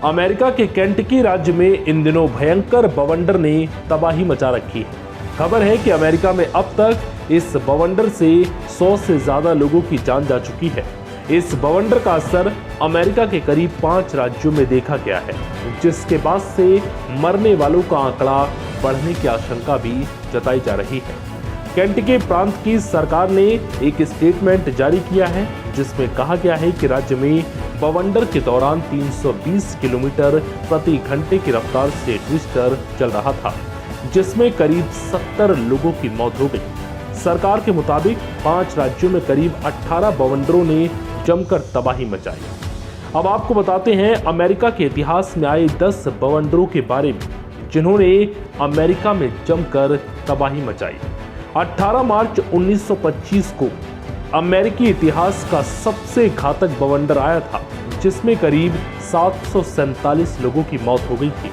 America के Kentucky राज्य में इन दिनों भयंकर बवंडर ने तबाही मचा रखी है। खबर है कि अमेरिका में अब तक इस बवंडर से 100 से ज्यादा लोगों की जान जा चुकी है। इस बवंडर का असर अमेरिका के करीब 5 राज्यों में देखा गया है, जिसके बाद से मरने वालों का आंकड़ा बढ़ने की आशंका भी जताई जा रही है। केंटकी प्रांत की सरकार ने एक स्टेटमेंट जारी किया है, जिसमें कहा गया है कि राज्य में बवंडर के दौरान 320 किलोमीटर प्रति घंटे की रफ्तार से ट्विस्टर चल रहा था, जिसमें करीब 70 लोगों की मौत हो गई। सरकार के मुताबिक 5 राज्यों में करीब 18 बवंडरों ने जमकर तबाही मचाई। अब आपको बताते हैं अमेरिका के इतिहास में आए 10 बवंडरों के बारे में, जिन्होंने अमेरिका में जमकर तबाही मचाई। 18 मार्च 1925 को अमेरिकी इतिहास का सबसे घातक बवंडर आया था, जिसमें करीब 747 लोगों की मौत हो गई थी।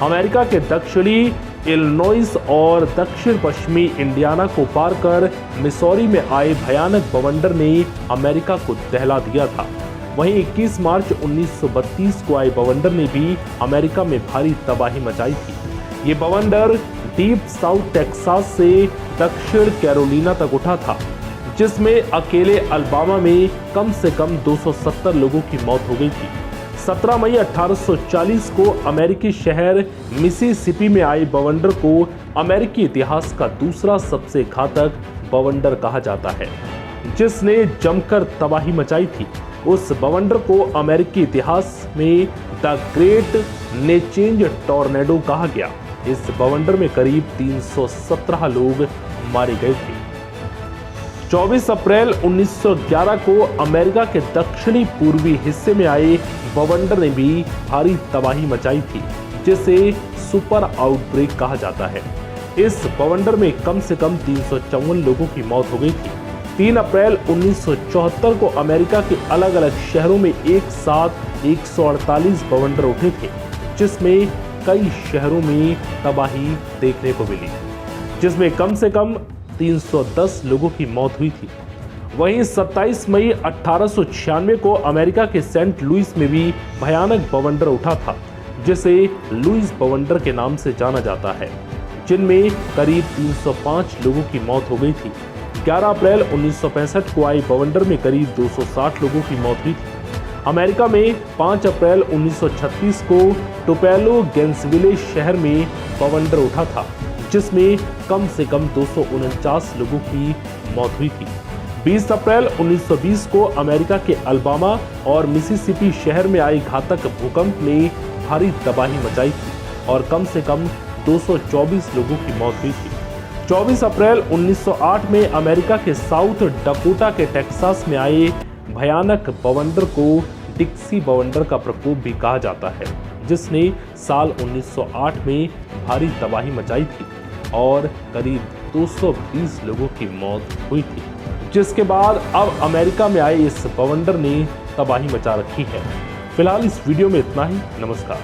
अमेरिका के दक्षिणी इलिनॉइस और दक्षिण पश्चिमी इंडियाना को पार कर मिसौरी में आए भयानक बवंडर ने अमेरिका को दहला दिया था। वहीं 21 मार्च 1932 को आए बवंडर ने भी अमेरिका में भारी तबाही मचाई थी। ये बवंडर डीप साउथ टेक्सास से दक्षिण कैरोलिना तक उठा था, जिसमें अकेले अल्बामा में कम से कम 270 लोगों की मौत हो गई थी। 17 मई 1840 को अमेरिकी शहर मिसिसिपी में आए बवंडर को अमेरिकी इतिहास का दूसरा सबसे घातक बवंडर कहा जाता है, जिसने जमकर तबाही मचाई थी। उस बवंडर को अमेरिकी इतिहास में द ग्रेट नेचेंज टॉर्नेडो कहा गया। इस बवंडर में करीब 317 लोग मारे गए थे। 24 अप्रैल 1911 को अमेरिका के दक्षिणी पूर्वी हिस्से में आए बवंडर ने भी भारी तबाही मचाई थी, जिसे सुपर आउटब्रेक कहा जाता है। इस बवंडर में कम से कम 354 लोगों की मौत हो गई थी। 3 अप्रैल 1974 को अमेरिका के अलग अलग शहरों में एक साथ 148 बवंडर उठे थे, जिसमें कई शहरों में तबाही देखने को मिली, जिसमें कम से कम 310 लोगों की मौत हुई थी। वहीं 27 मई 1896 को अमेरिका के सेंट लुइस में भी भयानक बवंडर उठा था, जिसे लुइस बवंडर के नाम से जाना जाता है, जिनमें करीब 305 लोगों की मौत हो गई थी। 11 अप्रैल 1965 को आई बवंडर में करीब 260 लोगों की मौत हुई थी। अमेरिका में 5 अप्रैल 1936 को टुपेलो गैंसविले शहर में बवंडर उठा था, जिसमें कम से कम 249 लोगों की मौत हुई थी। 20 अप्रैल 1920 को अमेरिका के अल्बामा और मिसिसिपी शहर में आई घातक भूकंप ने भारी तबाही मचाई थी और कम से कम 224 लोगों की मौत हुई थी। 24 अप्रैल 1908 में अमेरिका के साउथ डकोटा के टेक्सास में आए भयानक बवंडर को डिक्सी बवंडर का प्रकोप भी कहा जाता है, जिसने साल 1908 में भारी तबाही मचाई थी और करीब 220 लोगों की मौत हुई थी, जिसके बाद अब अमेरिका में आए इस बवंडर ने तबाही मचा रखी है। फिलहाल इस वीडियो में इतना ही। नमस्कार।